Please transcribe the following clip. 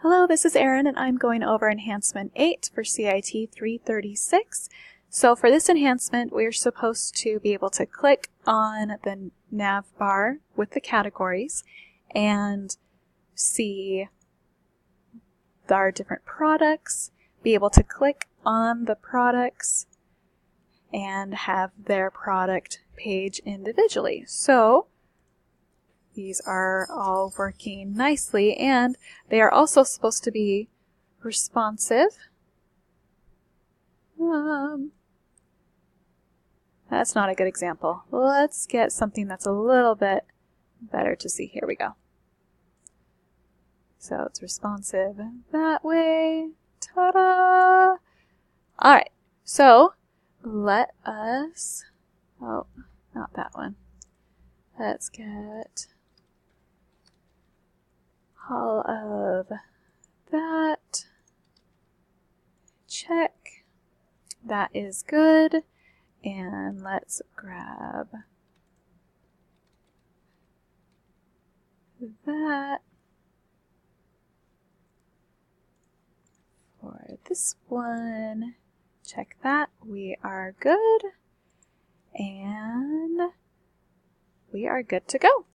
Hello, this is Erin, and I'm going over Enhancement 8 for CIT 336. So for this enhancement, we're supposed to be able to click on the nav bar with the categories and see our different products, be able to click on the products, and have their product page individually. So these are all working nicely, and they are also supposed to be responsive. That's not a good example. Let's get something that's a little bit better to see. Here we go. So it's responsive that way. Ta-da! Alright, so let us, oh, not that one. Let's get all of that. Check. That is good. And let's grab that for this one. Check that. We are good. And we are good to go.